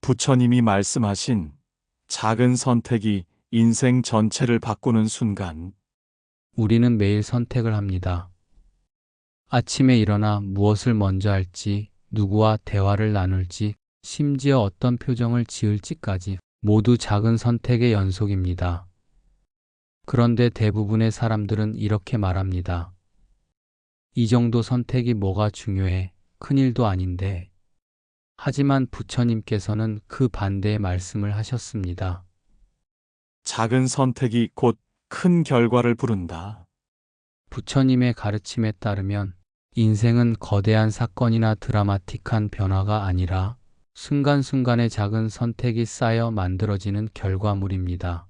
부처님이 말씀하신 작은 선택이 인생 전체를 바꾸는 순간, 우리는 매일 선택을 합니다. 아침에 일어나 무엇을 먼저 할지, 누구와 대화를 나눌지, 심지어 어떤 표정을 지을지까지 모두 작은 선택의 연속입니다. 그런데 대부분의 사람들은 이렇게 말합니다. 이 정도 선택이 뭐가 중요해? 큰일도 아닌데. 하지만 부처님께서는 그 반대의 말씀을 하셨습니다. 작은 선택이 곧 큰 결과를 부른다. 부처님의 가르침에 따르면 인생은 거대한 사건이나 드라마틱한 변화가 아니라 순간순간의 작은 선택이 쌓여 만들어지는 결과물입니다.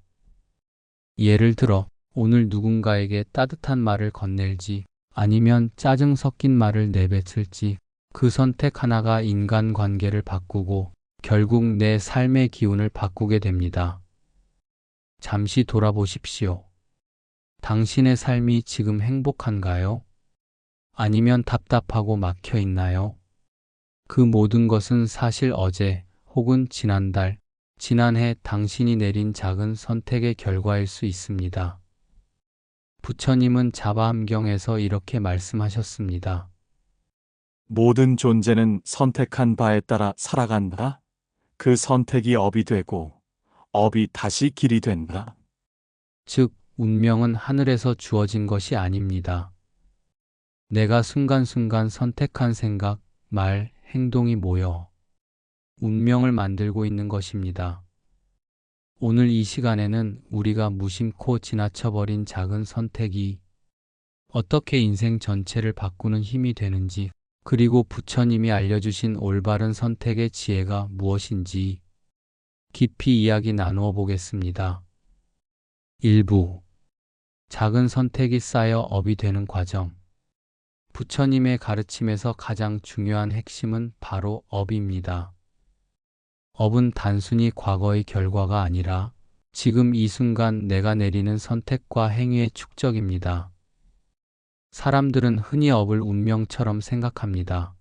예를 들어 오늘 누군가에게 따뜻한 말을 건넬지 아니면 짜증 섞인 말을 내뱉을지 그 선택 하나가 인간관계를 바꾸고 결국 내 삶의 기운을 바꾸게 됩니다. 잠시 돌아보십시오. 당신의 삶이 지금 행복한가요? 아니면 답답하고 막혀 있나요? 그 모든 것은 사실 어제 혹은 지난달, 지난해 당신이 내린 작은 선택의 결과일 수 있습니다. 부처님은 자바함경에서 이렇게 말씀하셨습니다. 모든 존재는 선택한 바에 따라 살아간다. 그 선택이 업이 되고, 업이 다시 길이 된다. 즉, 운명은 하늘에서 주어진 것이 아닙니다. 내가 순간순간 선택한 생각, 말, 행동이 모여 운명을 만들고 있는 것입니다. 오늘 이 시간에는 우리가 무심코 지나쳐버린 작은 선택이 어떻게 인생 전체를 바꾸는 힘이 되는지, 그리고 부처님이 알려주신 올바른 선택의 지혜가 무엇인지 깊이 이야기 나누어 보겠습니다. 1부. 작은 선택이 쌓여 업이 되는 과정. 부처님의 가르침에서 가장 중요한 핵심은 바로 업입니다. 업은 단순히 과거의 결과가 아니라 지금 이 순간 내가 내리는 선택과 행위의 축적입니다. 사람들은 흔히 업을 운명처럼 생각합니다.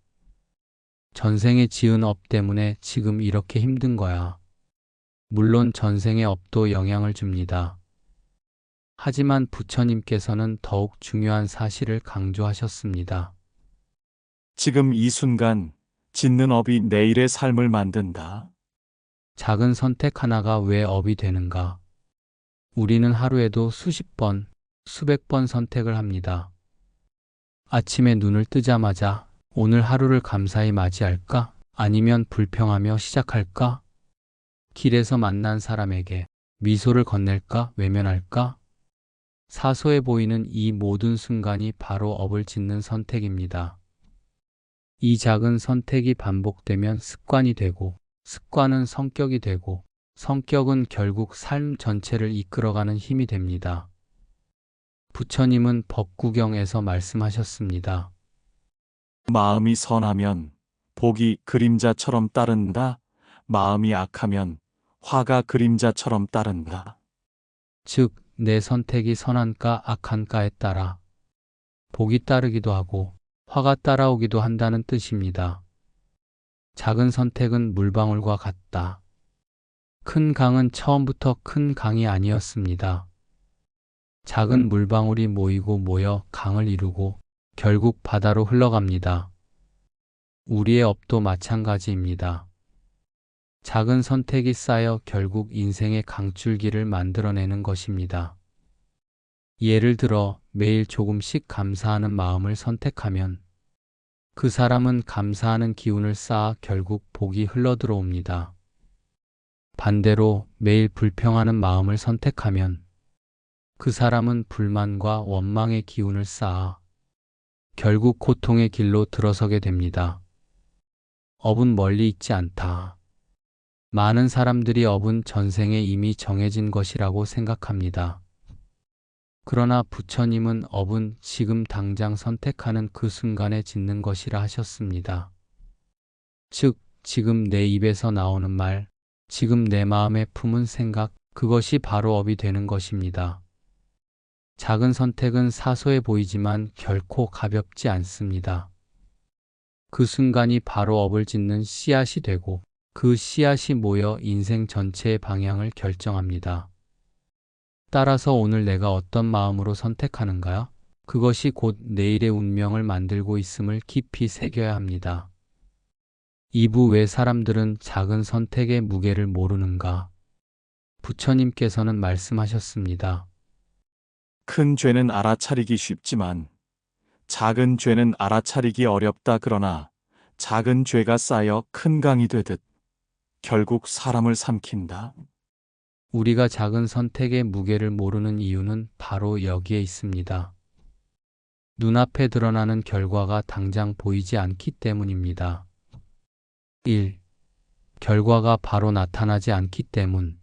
전생에 지은 업 때문에 지금 이렇게 힘든 거야. 물론 전생의 업도 영향을 줍니다. 하지만 부처님께서는 더욱 중요한 사실을 강조하셨습니다. 지금 이 순간, 짓는 업이 내일의 삶을 만든다. 작은 선택 하나가 왜 업이 되는가? 우리는 하루에도 수십 번, 수백 번 선택을 합니다. 아침에 눈을 뜨자마자 오늘 하루를 감사히 맞이할까? 아니면 불평하며 시작할까? 길에서 만난 사람에게 미소를 건넬까? 외면할까? 사소해 보이는 이 모든 순간이 바로 업을 짓는 선택입니다. 이 작은 선택이 반복되면 습관이 되고, 습관은 성격이 되고, 성격은 결국 삶 전체를 이끌어가는 힘이 됩니다. 부처님은 법구경에서 말씀하셨습니다. 마음이 선하면 복이 그림자처럼 따른다. 마음이 악하면 화가 그림자처럼 따른다. 즉, 내 선택이 선한가 악한가에 따라 복이 따르기도 하고 화가 따라오기도 한다는 뜻입니다. 작은 선택은 물방울과 같다. 큰 강은 처음부터 큰 강이 아니었습니다. 작은 물방울이 모이고 모여 강을 이루고 결국 바다로 흘러갑니다. 우리의 업도 마찬가지입니다. 작은 선택이 쌓여 결국 인생의 강줄기를 만들어내는 것입니다. 예를 들어 매일 조금씩 감사하는 마음을 선택하면 그 사람은 감사하는 기운을 쌓아 결국 복이 흘러들어옵니다. 반대로 매일 불평하는 마음을 선택하면 그 사람은 불만과 원망의 기운을 쌓아 결국 고통의 길로 들어서게 됩니다. 업은 멀리 있지 않다. 많은 사람들이 업은 전생에 이미 정해진 것이라고 생각합니다. 그러나 부처님은 업은 지금 당장 선택하는 그 순간에 짓는 것이라 하셨습니다. 즉, 지금 내 입에서 나오는 말, 지금 내 마음에 품은 생각, 그것이 바로 업이 되는 것입니다. 작은 선택은 사소해 보이지만 결코 가볍지 않습니다. 그 순간이 바로 업을 짓는 씨앗이 되고 그 씨앗이 모여 인생 전체의 방향을 결정합니다. 따라서 오늘 내가 어떤 마음으로 선택하는가요? 그것이 곧 내일의 운명을 만들고 있음을 깊이 새겨야 합니다. 2부 왜 사람들은 작은 선택의 무게를 모르는가? 부처님께서는 말씀하셨습니다. 큰 죄는 알아차리기 쉽지만 작은 죄는 알아차리기 어렵다. 그러나 작은 죄가 쌓여 큰 강이 되듯 결국 사람을 삼킨다. 우리가 작은 선택의 무게를 모르는 이유는 바로 여기에 있습니다. 눈앞에 드러나는 결과가 당장 보이지 않기 때문입니다. 1. 결과가 바로 나타나지 않기 때문.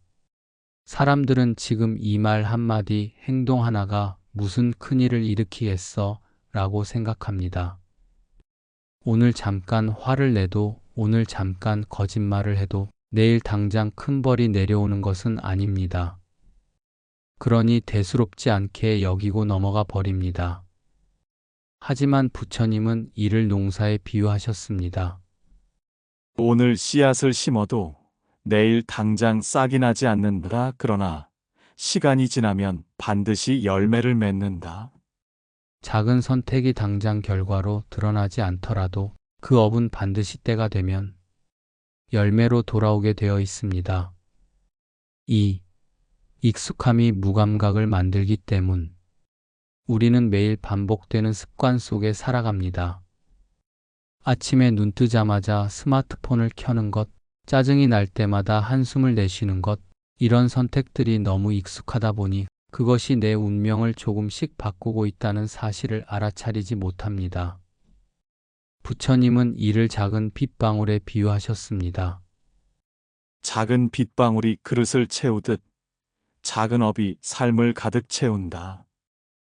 사람들은 지금 이 말 한마디, 행동 하나가 무슨 큰일을 일으키겠어? 라고 생각합니다. 오늘 잠깐 화를 내도, 오늘 잠깐 거짓말을 해도 내일 당장 큰 벌이 내려오는 것은 아닙니다. 그러니 대수롭지 않게 여기고 넘어가 버립니다. 하지만 부처님은 이를 농사에 비유하셨습니다. 오늘 씨앗을 심어도 내일 당장 싹이 나지 않는다. 그러나 시간이 지나면 반드시 열매를 맺는다. 작은 선택이 당장 결과로 드러나지 않더라도 그 업은 반드시 때가 되면 열매로 돌아오게 되어 있습니다. 2. 익숙함이 무감각을 만들기 때문. 우리는 매일 반복되는 습관 속에 살아갑니다. 아침에 눈 뜨자마자 스마트폰을 켜는 것, 짜증이 날 때마다 한숨을 내쉬는 것, 이런 선택들이 너무 익숙하다 보니 그것이 내 운명을 조금씩 바꾸고 있다는 사실을 알아차리지 못합니다. 부처님은 이를 작은 빗방울에 비유하셨습니다. 작은 빗방울이 그릇을 채우듯 작은 업이 삶을 가득 채운다.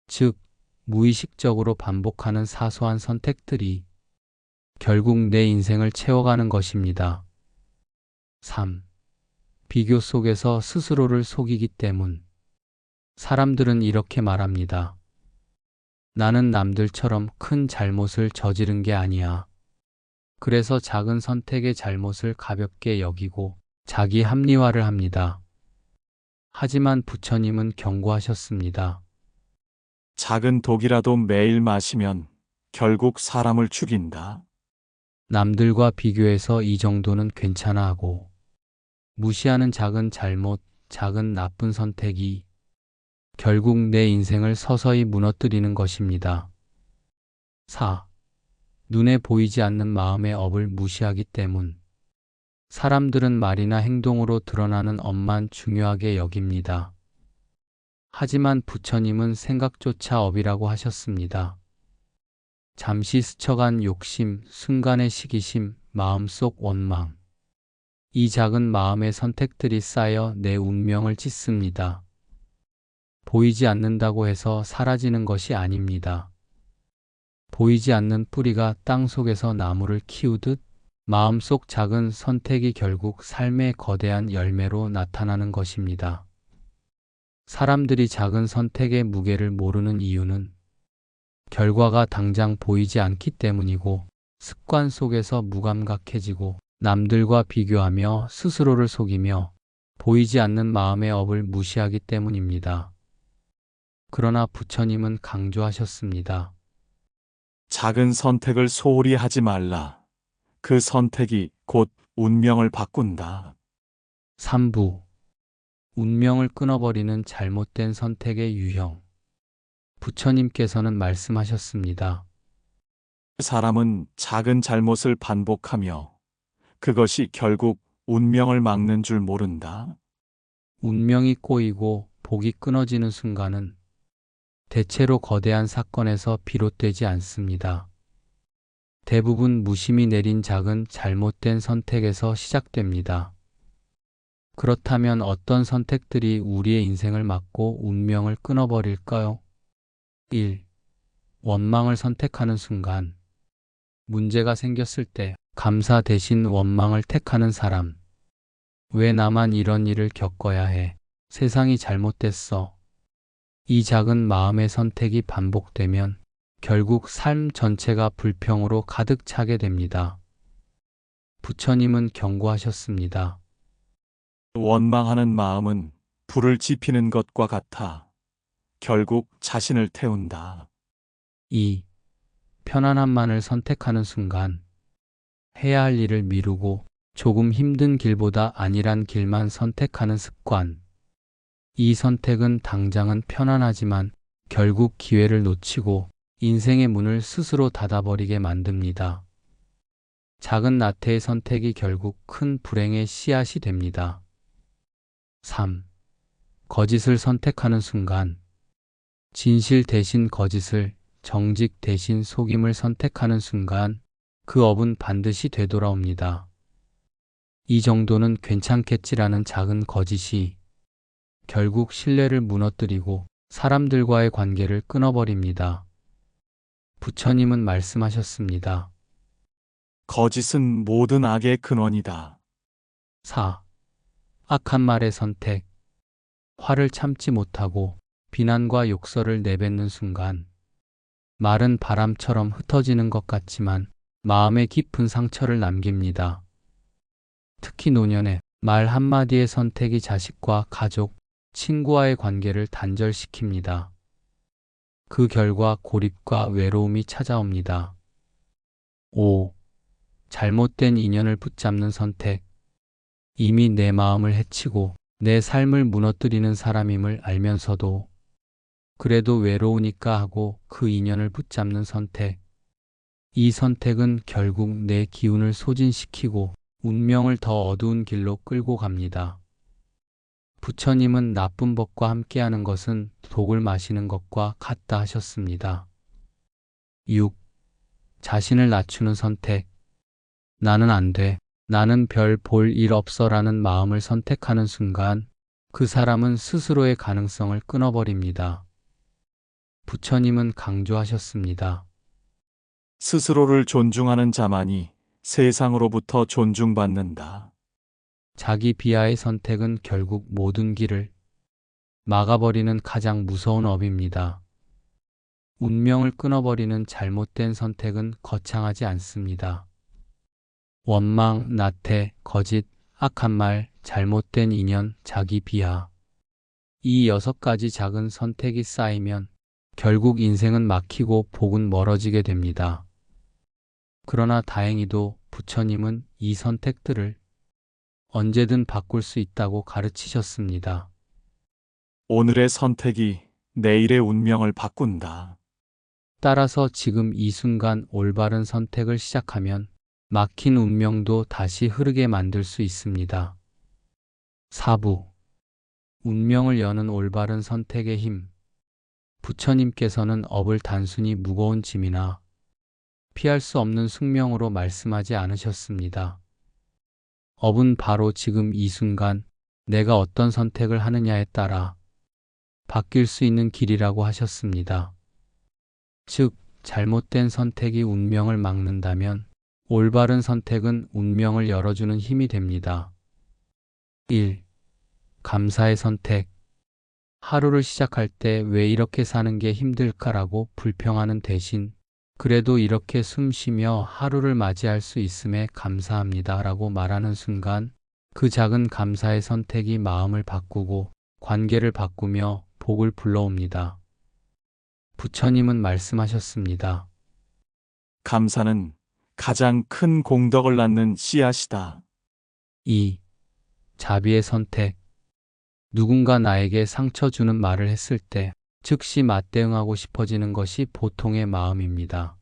즉, 무의식적으로 반복하는 사소한 선택들이 결국 내 인생을 채워가는 것입니다. 3. 비교 속에서 스스로를 속이기 때문. 사람들은 이렇게 말합니다. 나는 남들처럼 큰 잘못을 저지른 게 아니야. 그래서 작은 선택의 잘못을 가볍게 여기고 자기 합리화를 합니다. 하지만 부처님은 경고하셨습니다. 작은 독이라도 매일 마시면 결국 사람을 죽인다. 남들과 비교해서 이 정도는 괜찮아 하고 무시하는 작은 잘못, 작은 나쁜 선택이 결국 내 인생을 서서히 무너뜨리는 것입니다. 4. 눈에 보이지 않는 마음의 업을 무시하기 때문. 사람들은 말이나 행동으로 드러나는 업만 중요하게 여깁니다. 하지만 부처님은 생각조차 업이라고 하셨습니다. 잠시 스쳐간 욕심, 순간의 시기심, 마음속 원망. 이 작은 마음의 선택들이 쌓여 내 운명을 찢습니다. 보이지 않는다고 해서 사라지는 것이 아닙니다. 보이지 않는 뿌리가 땅 속에서 나무를 키우듯 마음속 작은 선택이 결국 삶의 거대한 열매로 나타나는 것입니다. 사람들이 작은 선택의 무게를 모르는 이유는 결과가 당장 보이지 않기 때문이고 습관 속에서 무감각해지고 남들과 비교하며 스스로를 속이며 보이지 않는 마음의 업을 무시하기 때문입니다. 그러나 부처님은 강조하셨습니다. 작은 선택을 소홀히 하지 말라. 그 선택이 곧 운명을 바꾼다. 3부. 운명을 끊어버리는 잘못된 선택의 유형. 부처님께서는 말씀하셨습니다. 사람은 작은 잘못을 반복하며 그것이 결국 운명을 막는 줄 모른다. 운명이 꼬이고 복이 끊어지는 순간은 대체로 거대한 사건에서 비롯되지 않습니다. 대부분 무심히 내린 작은 잘못된 선택에서 시작됩니다. 그렇다면 어떤 선택들이 우리의 인생을 막고 운명을 끊어버릴까요? 1. 원망을 선택하는 순간. 문제가 생겼을 때 감사 대신 원망을 택하는 사람. 왜 나만 이런 일을 겪어야 해? 세상이 잘못됐어. 이 작은 마음의 선택이 반복되면 결국 삶 전체가 불평으로 가득 차게 됩니다. 부처님은 경고하셨습니다. 원망하는 마음은 불을 지피는 것과 같아 결국 자신을 태운다. 2. 편안함만을 선택하는 순간 해야 할 일을 미루고 조금 힘든 길보다 안일한 길만 선택하는 습관. 이 선택은 당장은 편안하지만 결국 기회를 놓치고 인생의 문을 스스로 닫아버리게 만듭니다. 작은 나태의 선택이 결국 큰 불행의 씨앗이 됩니다. 3. 거짓을 선택하는 순간 진실 대신 거짓을, 정직 대신 속임을 선택하는 순간 그 업은 반드시 되돌아옵니다. 이 정도는 괜찮겠지라는 작은 거짓이 결국 신뢰를 무너뜨리고 사람들과의 관계를 끊어버립니다. 부처님은 말씀하셨습니다. 거짓은 모든 악의 근원이다. 4. 악한 말의 선택. 화를 참지 못하고 비난과 욕설을 내뱉는 순간 말은 바람처럼 흩어지는 것 같지만 마음에 깊은 상처를 남깁니다. 특히 노년에 말 한마디의 선택이 자식과 가족, 친구와의 관계를 단절시킵니다. 그 결과 고립과 외로움이 찾아옵니다. 5. 잘못된 인연을 붙잡는 선택. 이미 내 마음을 해치고 내 삶을 무너뜨리는 사람임을 알면서도 그래도 외로우니까 하고 그 인연을 붙잡는 선택. 이 선택은 결국 내 기운을 소진시키고 운명을 더 어두운 길로 끌고 갑니다. 부처님은 나쁜 법과 함께하는 것은 독을 마시는 것과 같다 하셨습니다. 6. 자신을 낮추는 선택. 나는 안 돼. 나는 별 볼 일 없어라는 마음을 선택하는 순간 그 사람은 스스로의 가능성을 끊어버립니다. 부처님은 강조하셨습니다. 스스로를 존중하는 자만이 세상으로부터 존중받는다. 자기 비하의 선택은 결국 모든 길을 막아버리는 가장 무서운 업입니다. 운명을 끊어버리는 잘못된 선택은 거창하지 않습니다. 원망, 나태, 거짓, 악한 말, 잘못된 인연, 자기 비하. 이 6가지 작은 선택이 쌓이면 결국 인생은 막히고 복은 멀어지게 됩니다. 그러나 다행히도 부처님은 이 선택들을 언제든 바꿀 수 있다고 가르치셨습니다. 오늘의 선택이 내일의 운명을 바꾼다. 따라서 지금 이 순간 올바른 선택을 시작하면 막힌 운명도 다시 흐르게 만들 수 있습니다. 4부. 운명을 여는 올바른 선택의 힘. 부처님께서는 업을 단순히 무거운 짐이나 피할 수 없는 숙명으로 말씀하지 않으셨습니다. 업은 바로 지금 이 순간 내가 어떤 선택을 하느냐에 따라 바뀔 수 있는 길이라고 하셨습니다. 즉, 잘못된 선택이 운명을 막는다면 올바른 선택은 운명을 열어주는 힘이 됩니다. 1. 감사의 선택. 하루를 시작할 때 왜 이렇게 사는 게 힘들까라고 불평하는 대신 그래도 이렇게 숨 쉬며 하루를 맞이할 수 있음에 감사합니다 라고 말하는 순간 그 작은 감사의 선택이 마음을 바꾸고 관계를 바꾸며 복을 불러옵니다. 부처님은 말씀하셨습니다. 감사는 가장 큰 공덕을 낳는 씨앗이다. 2. 자비의 선택. 누군가 나에게 상처 주는 말을 했을 때 즉시 맞대응하고 싶어지는 것이 보통의 마음입니다.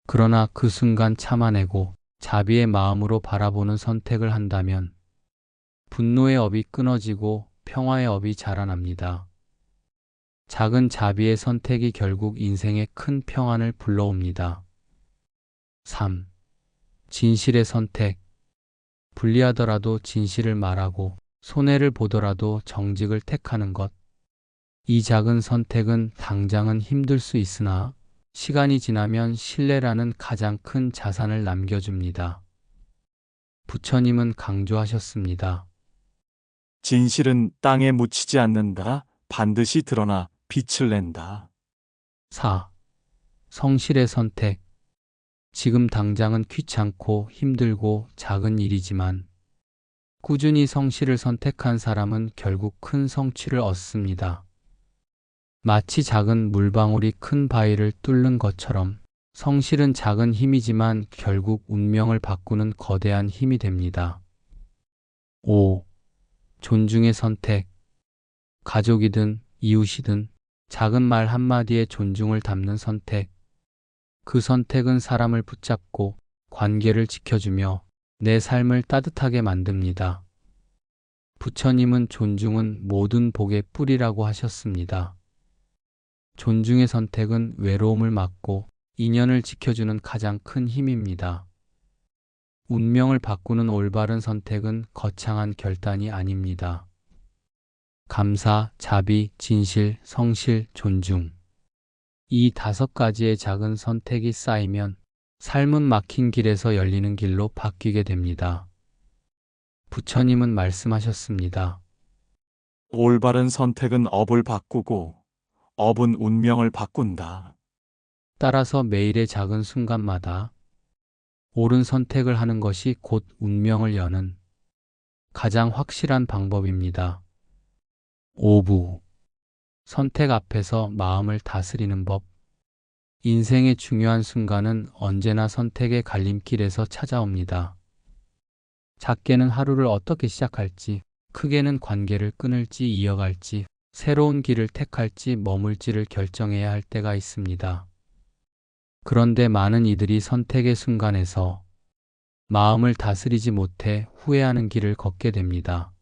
그러나 그 순간 참아내고 자비의 마음으로 바라보는 선택을 한다면 분노의 업이 끊어지고 평화의 업이 자라납니다. 작은 자비의 선택이 결국 인생에 큰 평안을 불러옵니다. 3. 진실의 선택. 불리하더라도 진실을 말하고 손해를 보더라도 정직을 택하는 것. 이 작은 선택은 당장은 힘들 수 있으나 시간이 지나면 신뢰라는 가장 큰 자산을 남겨줍니다. 부처님은 강조하셨습니다. 진실은 땅에 묻히지 않는다. 반드시 드러나 빛을 낸다. 4. 성실의 선택. 지금 당장은 귀찮고 힘들고 작은 일이지만 꾸준히 성실을 선택한 사람은 결국 큰 성취를 얻습니다. 마치 작은 물방울이 큰 바위를 뚫는 것처럼 성실은 작은 힘이지만 결국 운명을 바꾸는 거대한 힘이 됩니다. 5. 존중의 선택. 가족이든 이웃이든 작은 말 한마디에 존중을 담는 선택. 그 선택은 사람을 붙잡고 관계를 지켜주며 내 삶을 따뜻하게 만듭니다. 부처님은 존중은 모든 복의 뿌리라고 하셨습니다. 존중의 선택은 외로움을 막고 인연을 지켜주는 가장 큰 힘입니다. 운명을 바꾸는 올바른 선택은 거창한 결단이 아닙니다. 감사, 자비, 진실, 성실, 존중. 이 5가지의 작은 선택이 쌓이면 삶은 막힌 길에서 열리는 길로 바뀌게 됩니다. 부처님은 말씀하셨습니다. 올바른 선택은 업을 바꾸고 업은 운명을 바꾼다. 따라서 매일의 작은 순간마다 옳은 선택을 하는 것이 곧 운명을 여는 가장 확실한 방법입니다. 5부. 선택 앞에서 마음을 다스리는 법. 인생의 중요한 순간은 언제나 선택의 갈림길에서 찾아옵니다. 작게는 하루를 어떻게 시작할지, 크게는 관계를 끊을지 이어갈지, 새로운 길을 택할지 머물지를 결정해야 할 때가 있습니다. 그런데 많은 이들이 선택의 순간에서 마음을 다스리지 못해 후회하는 길을 걷게 됩니다.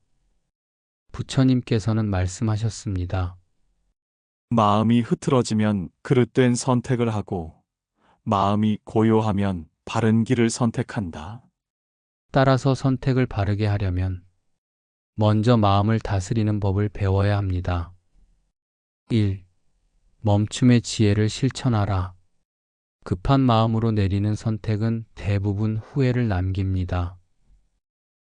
부처님께서는 말씀하셨습니다. 마음이 흐트러지면 그릇된 선택을 하고 마음이 고요하면 바른 길을 선택한다. 따라서 선택을 바르게 하려면 먼저 마음을 다스리는 법을 배워야 합니다. 1. 멈춤의 지혜를 실천하라. 급한 마음으로 내리는 선택은 대부분 후회를 남깁니다.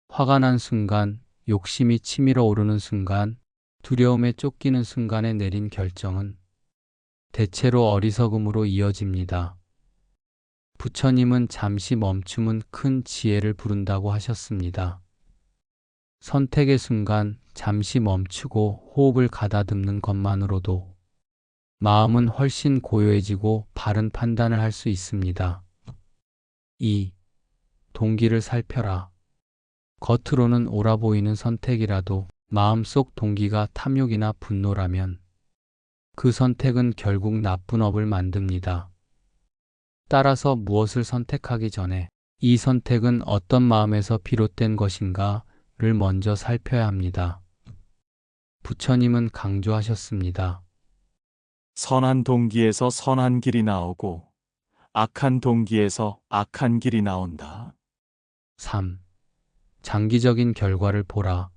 화가 난 순간, 욕심이 치밀어 오르는 순간, 두려움에 쫓기는 순간에 내린 결정은 대체로 어리석음으로 이어집니다. 부처님은 잠시 멈춤은 큰 지혜를 부른다고 하셨습니다. 선택의 순간 잠시 멈추고 호흡을 가다듬는 것만으로도 마음은 훨씬 고요해지고 바른 판단을 할 수 있습니다. 2. 동기를 살펴라. 겉으로는 옳아 보이는 선택이라도 마음속 동기가 탐욕이나 분노라면 그 선택은 결국 나쁜 업을 만듭니다. 따라서 무엇을 선택하기 전에 이 선택은 어떤 마음에서 비롯된 것인가를 먼저 살펴야 합니다. 부처님은 강조하셨습니다. 선한 동기에서 선한 길이 나오고 악한 동기에서 악한 길이 나온다. 3. 장기적인 결과를 보라.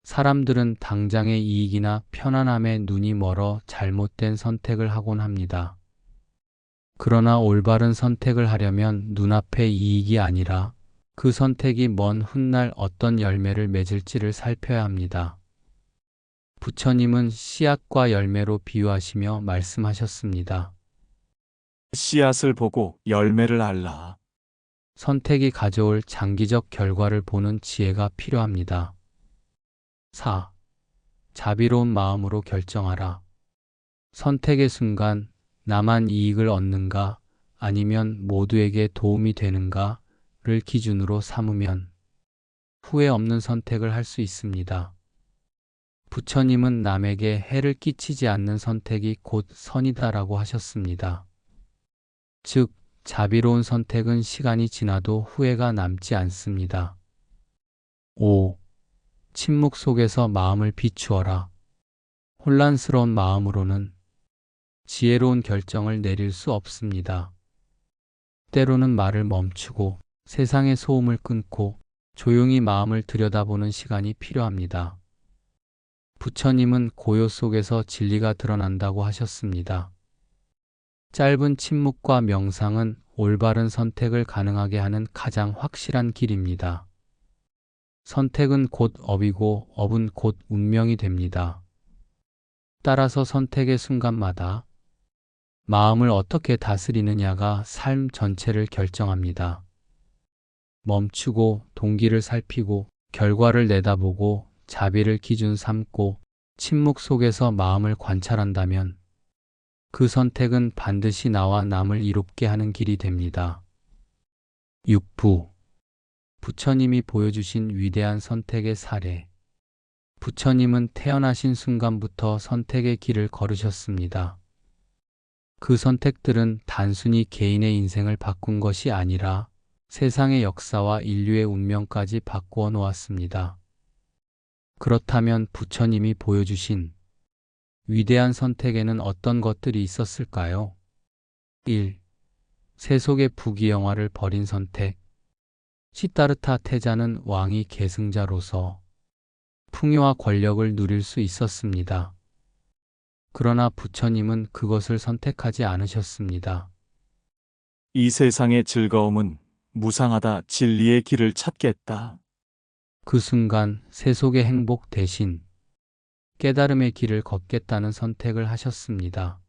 사람들은 당장의 이익이나 편안함에 눈이 멀어 잘못된 선택을 하곤 합니다. 그러나 올바른 선택을 하려면 눈앞의 이익이 아니라 그 선택이 먼 훗날 어떤 열매를 맺을지를 살펴야 합니다. 부처님은 씨앗과 열매로 비유하시며 말씀하셨습니다. 씨앗을 보고 열매를 알라. 선택이 가져올 장기적 결과를 보는 지혜가 필요합니다. 4. 자비로운 마음으로 결정하라. 선택의 순간 나만 이익을 얻는가 아니면 모두에게 도움이 되는가를 기준으로 삼으면 후회 없는 선택을 할 수 있습니다. 부처님은 남에게 해를 끼치지 않는 선택이 곧 선이다라고 하셨습니다. 즉, 자비로운 선택은 시간이 지나도 후회가 남지 않습니다. 5. 침묵 속에서 마음을 비추어라. 혼란스러운 마음으로는 지혜로운 결정을 내릴 수 없습니다. 때로는 말을 멈추고 세상의 소음을 끊고 조용히 마음을 들여다보는 시간이 필요합니다. 부처님은 고요 속에서 진리가 드러난다고 하셨습니다. 짧은 침묵과 명상은 올바른 선택을 가능하게 하는 가장 확실한 길입니다. 선택은 곧 업이고 업은 곧 운명이 됩니다. 따라서 선택의 순간마다 마음을 어떻게 다스리느냐가 삶 전체를 결정합니다. 멈추고 동기를 살피고 결과를 내다보고 자비를 기준 삼고 침묵 속에서 마음을 관찰한다면 그 선택은 반드시 나와 남을 이롭게 하는 길이 됩니다. 6부 부처님이 보여주신 위대한 선택의 사례. 부처님은 태어나신 순간부터 선택의 길을 걸으셨습니다. 그 선택들은 단순히 개인의 인생을 바꾼 것이 아니라 세상의 역사와 인류의 운명까지 바꾸어 놓았습니다. 그렇다면 부처님이 보여주신 위대한 선택에는 어떤 것들이 있었을까요? 1. 세속의 부귀영화를 버린 선택. 시다르타 태자는 왕위 계승자로서 풍요와 권력을 누릴 수 있었습니다. 그러나 부처님은 그것을 선택하지 않으셨습니다. 이 세상의 즐거움은 무상하다. 진리의 길을 찾겠다. 그 순간 세속의 행복 대신 깨달음의 길을 걷겠다는 선택을 하셨습니다.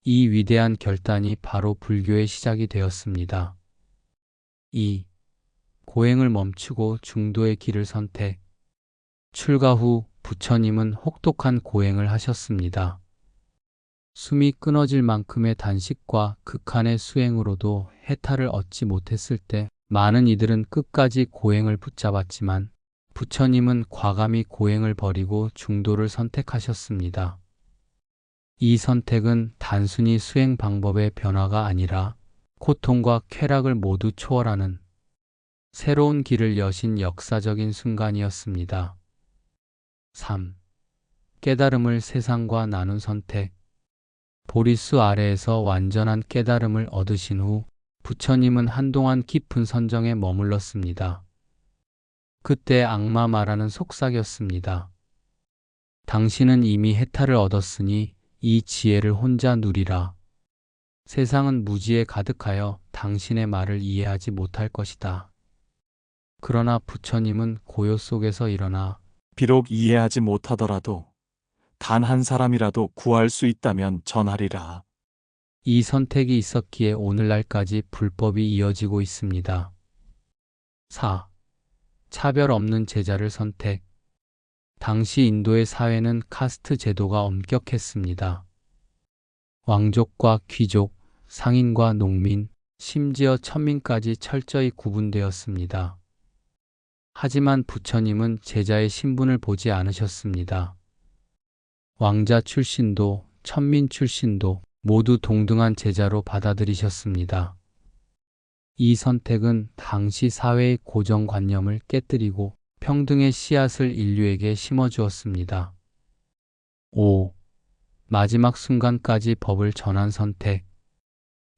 이 위대한 결단이 바로 불교의 시작이 되었습니다. 2. 고행을 멈추고 중도의 길을 선택. 출가 후 부처님은 혹독한 고행을 하셨습니다. 숨이 끊어질 만큼의 단식과 극한의 수행으로도 해탈을 얻지 못했을 때 많은 이들은 끝까지 고행을 붙잡았지만 부처님은 과감히 고행을 버리고 중도를 선택하셨습니다. 이 선택은 단순히 수행 방법의 변화가 아니라 고통과 쾌락을 모두 초월하는 새로운 길을 여신 역사적인 순간이었습니다. 3. 깨달음을 세상과 나눈 선택. 보리수 아래에서 완전한 깨달음을 얻으신 후 부처님은 한동안 깊은 선정에 머물렀습니다. 그때 악마 말하는 속삭였습니다. 당신은 이미 해탈을 얻었으니 이 지혜를 혼자 누리라. 세상은 무지에 가득하여 당신의 말을 이해하지 못할 것이다. 그러나 부처님은 고요 속에서 일어나 비록 이해하지 못하더라도 단 한 사람이라도 구할 수 있다면 전하리라. 이 선택이 있었기에 오늘날까지 불법이 이어지고 있습니다. 4. 차별 없는 제자를 선택. 당시 인도의 사회는 카스트 제도가 엄격했습니다. 왕족과 귀족, 상인과 농민, 심지어 천민까지 철저히 구분되었습니다. 하지만 부처님은 제자의 신분을 보지 않으셨습니다. 왕자 출신도 천민 출신도 모두 동등한 제자로 받아들이셨습니다. 이 선택은 당시 사회의 고정관념을 깨뜨리고 평등의 씨앗을 인류에게 심어주었습니다. 5. 마지막 순간까지 법을 전한 선택.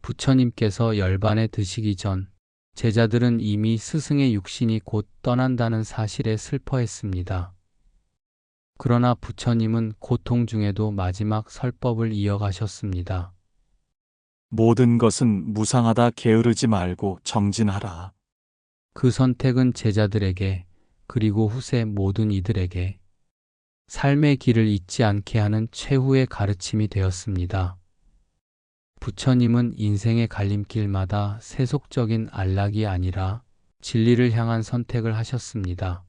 부처님께서 열반에 드시기 전 제자들은 이미 스승의 육신이 곧 떠난다는 사실에 슬퍼했습니다. 그러나 부처님은 고통 중에도 마지막 설법을 이어가셨습니다. 모든 것은 무상하다. 게으르지 말고 정진하라. 그 선택은 제자들에게 그리고 후세 모든 이들에게 삶의 길을 잊지 않게 하는 최후의 가르침이 되었습니다. 부처님은 인생의 갈림길마다 세속적인 안락이 아니라 진리를 향한 선택을 하셨습니다.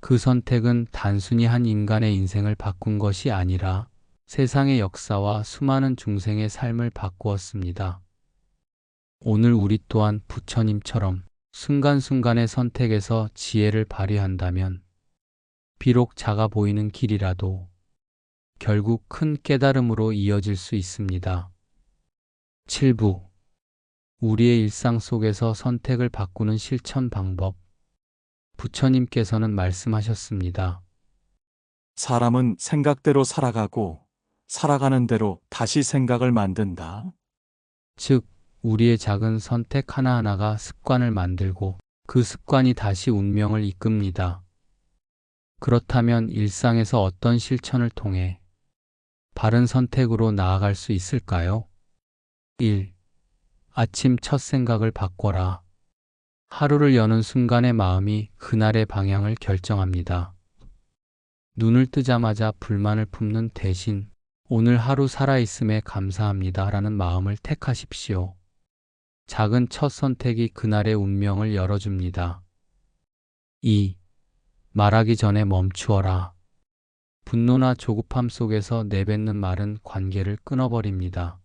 그 선택은 단순히 한 인간의 인생을 바꾼 것이 아니라 세상의 역사와 수많은 중생의 삶을 바꾸었습니다. 오늘 우리 또한 부처님처럼 순간순간의 선택에서 지혜를 발휘한다면 비록 작아 보이는 길이라도 결국 큰 깨달음으로 이어질 수 있습니다. 7부 우리의 일상 속에서 선택을 바꾸는 실천 방법. 부처님께서는 말씀하셨습니다. 사람은 생각대로 살아가고 살아가는 대로 다시 생각을 만든다. 즉, 우리의 작은 선택 하나하나가 습관을 만들고 그 습관이 다시 운명을 이끕니다. 그렇다면 일상에서 어떤 실천을 통해 바른 선택으로 나아갈 수 있을까요? 1. 아침 첫 생각을 바꿔라. 하루를 여는 순간의 마음이 그날의 방향을 결정합니다. 눈을 뜨자마자 불만을 품는 대신 오늘 하루 살아있음에 감사합니다 라는 마음을 택하십시오. 작은 첫 선택이 그날의 운명을 열어줍니다. 2. 말하기 전에 멈추어라. 분노나 조급함 속에서 내뱉는 말은 관계를 끊어버립니다.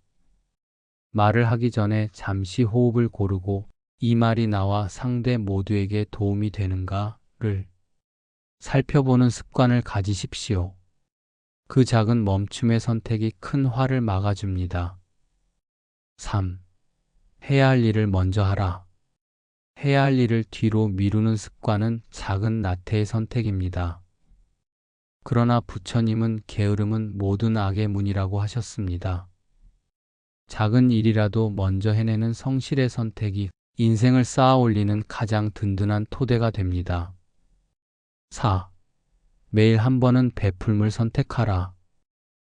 말을 하기 전에 잠시 호흡을 고르고 이 말이 나와 상대 모두에게 도움이 되는가를 살펴보는 습관을 가지십시오. 그 작은 멈춤의 선택이 큰 화를 막아줍니다. 3. 해야 할 일을 먼저 하라. 해야 할 일을 뒤로 미루는 습관은 작은 나태의 선택입니다. 그러나 부처님은 게으름은 모든 악의 문이라고 하셨습니다. 작은 일이라도 먼저 해내는 성실의 선택이 인생을 쌓아 올리는 가장 든든한 토대가 됩니다. 4. 매일 한 번은 베풀물 선택하라.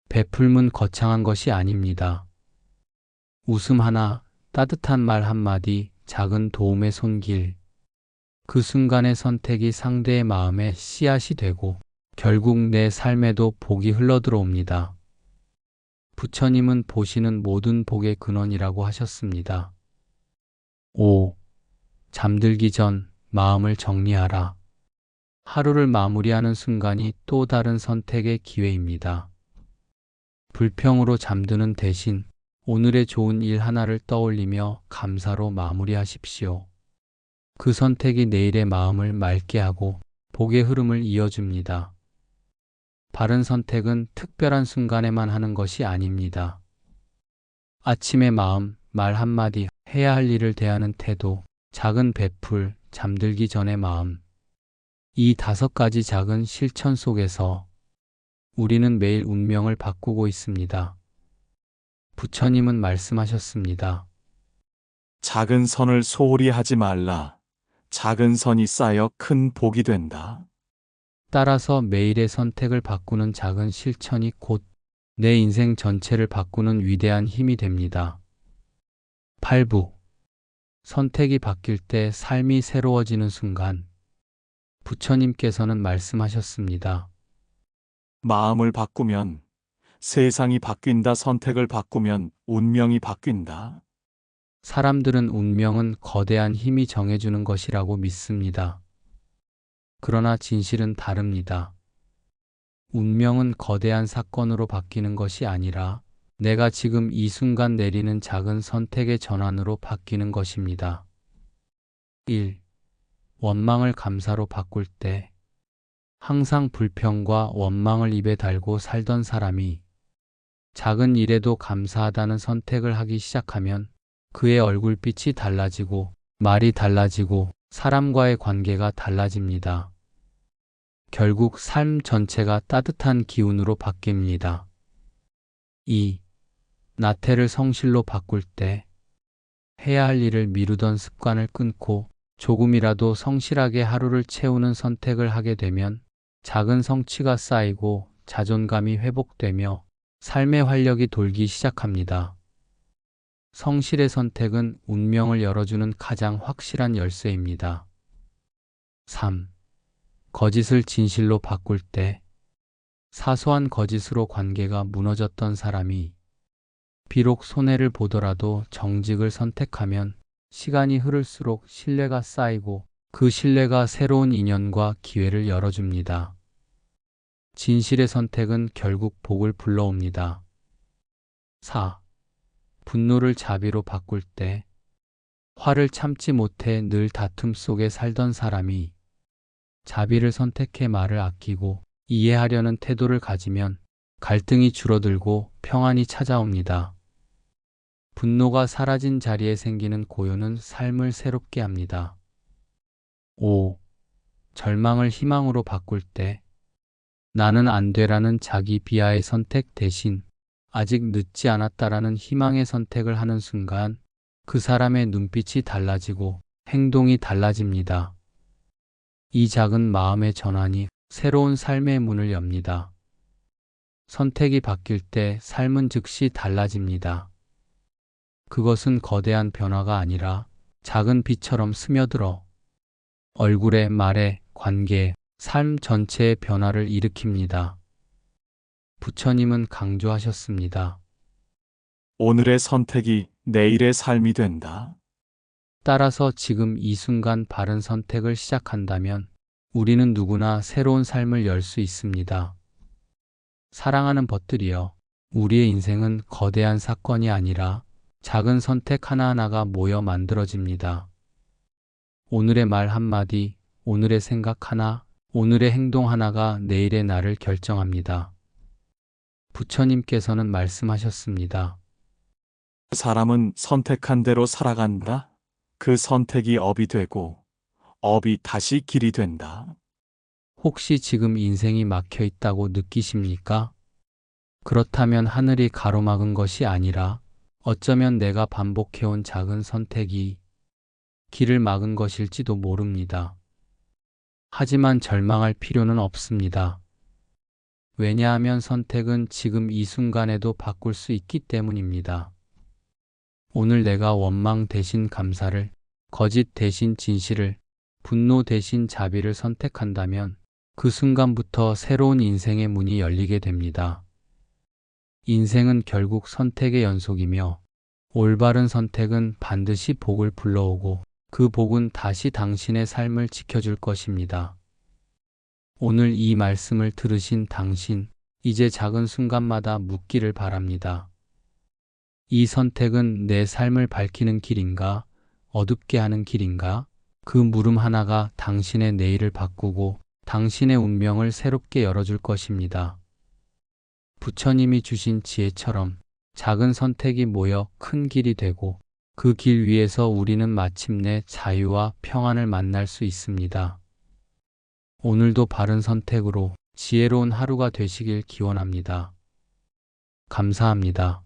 베풀문 거창한 것이 아닙니다. 웃음 하나, 따뜻한 말 한마디, 작은 도움의 손길. 그 순간의 선택이 상대의 마음에 씨앗이 되고 결국 내 삶에도 복이 흘러들어옵니다. 부처님은 보시는 모든 복의 근원이라고 하셨습니다. 5. 잠들기 전 마음을 정리하라. 하루를 마무리하는 순간이 또 다른 선택의 기회입니다. 불평으로 잠드는 대신 오늘의 좋은 일 하나를 떠올리며 감사로 마무리하십시오. 그 선택이 내일의 마음을 맑게 하고 복의 흐름을 이어줍니다. 바른 선택은 특별한 순간에만 하는 것이 아닙니다. 아침의 마음, 말 한마디, 해야 할 일을 대하는 태도, 작은 베풀, 잠들기 전의 마음. 이 5가지 작은 실천 속에서 우리는 매일 운명을 바꾸고 있습니다. 부처님은 말씀하셨습니다. 작은 선을 소홀히 하지 말라. 작은 선이 쌓여 큰 복이 된다. 따라서 매일의 선택을 바꾸는 작은 실천이 곧 내 인생 전체를 바꾸는 위대한 힘이 됩니다. 8부. 선택이 바뀔 때 삶이 새로워지는 순간. 부처님께서는 말씀하셨습니다. 마음을 바꾸면 세상이 바뀐다. 선택을 바꾸면 운명이 바뀐다. 사람들은 운명은 거대한 힘이 정해주는 것이라고 믿습니다. 그러나 진실은 다릅니다. 운명은 거대한 사건으로 바뀌는 것이 아니라 내가 지금 이 순간 내리는 작은 선택의 전환으로 바뀌는 것입니다. 1. 원망을 감사로 바꿀 때 항상 불평과 원망을 입에 달고 살던 사람이 작은 일에도 감사하다는 선택을 하기 시작하면 그의 얼굴빛이 달라지고 말이 달라지고 사람과의 관계가 달라집니다. 결국 삶 전체가 따뜻한 기운으로 바뀝니다. 2. 나태를 성실로 바꿀 때 해야 할 일을 미루던 습관을 끊고 조금이라도 성실하게 하루를 채우는 선택을 하게 되면 작은 성취가 쌓이고 자존감이 회복되며 삶의 활력이 돌기 시작합니다. 성실의 선택은 운명을 열어주는 가장 확실한 열쇠입니다. 3. 거짓을 진실로 바꿀 때 사소한 거짓으로 관계가 무너졌던 사람이 비록 손해를 보더라도 정직을 선택하면 시간이 흐를수록 신뢰가 쌓이고 그 신뢰가 새로운 인연과 기회를 열어줍니다. 진실의 선택은 결국 복을 불러옵니다. 4. 분노를 자비로 바꿀 때 화를 참지 못해 늘 다툼 속에 살던 사람이 자비를 선택해 말을 아끼고 이해하려는 태도를 가지면 갈등이 줄어들고 평안이 찾아옵니다. 분노가 사라진 자리에 생기는 고요는 삶을 새롭게 합니다. 5. 절망을 희망으로 바꿀 때 나는 안 돼라는 자기 비하의 선택 대신 아직 늦지 않았다라는 희망의 선택을 하는 순간 그 사람의 눈빛이 달라지고 행동이 달라집니다. 이 작은 마음의 전환이 새로운 삶의 문을 엽니다. 선택이 바뀔 때 삶은 즉시 달라집니다. 그것은 거대한 변화가 아니라 작은 빛처럼 스며들어 얼굴에, 말에, 관계에, 삶 전체의 변화를 일으킵니다. 부처님은 강조하셨습니다. 오늘의 선택이 내일의 삶이 된다. 따라서 지금 이 순간 바른 선택을 시작한다면 우리는 누구나 새로운 삶을 열 수 있습니다. 사랑하는 벗들이여, 우리의 인생은 거대한 사건이 아니라 작은 선택 하나하나가 모여 만들어집니다. 오늘의 말 한마디, 오늘의 생각 하나, 오늘의 행동 하나가 내일의 나를 결정합니다. 부처님께서는 말씀하셨습니다. 사람은 선택한 대로 살아간다. 그 선택이 업이 되고 업이 다시 길이 된다. 혹시 지금 인생이 막혀 있다고 느끼십니까? 그렇다면 하늘이 가로막은 것이 아니라 어쩌면 내가 반복해온 작은 선택이 길을 막은 것일지도 모릅니다. 하지만 절망할 필요는 없습니다. 왜냐하면 선택은 지금 이 순간에도 바꿀 수 있기 때문입니다. 오늘 내가 원망 대신 감사를, 거짓 대신 진실을, 분노 대신 자비를 선택한다면 그 순간부터 새로운 인생의 문이 열리게 됩니다. 인생은 결국 선택의 연속이며 올바른 선택은 반드시 복을 불러오고 그 복은 다시 당신의 삶을 지켜줄 것입니다. 오늘 이 말씀을 들으신 당신, 이제 작은 순간마다 묻기를 바랍니다. 이 선택은 내 삶을 밝히는 길인가, 어둡게 하는 길인가? 그 물음 하나가 당신의 내일을 바꾸고 당신의 운명을 새롭게 열어줄 것입니다. 부처님이 주신 지혜처럼 작은 선택이 모여 큰 길이 되고 그 길 위에서 우리는 마침내 자유와 평안을 만날 수 있습니다. 오늘도 바른 선택으로 지혜로운 하루가 되시길 기원합니다. 감사합니다.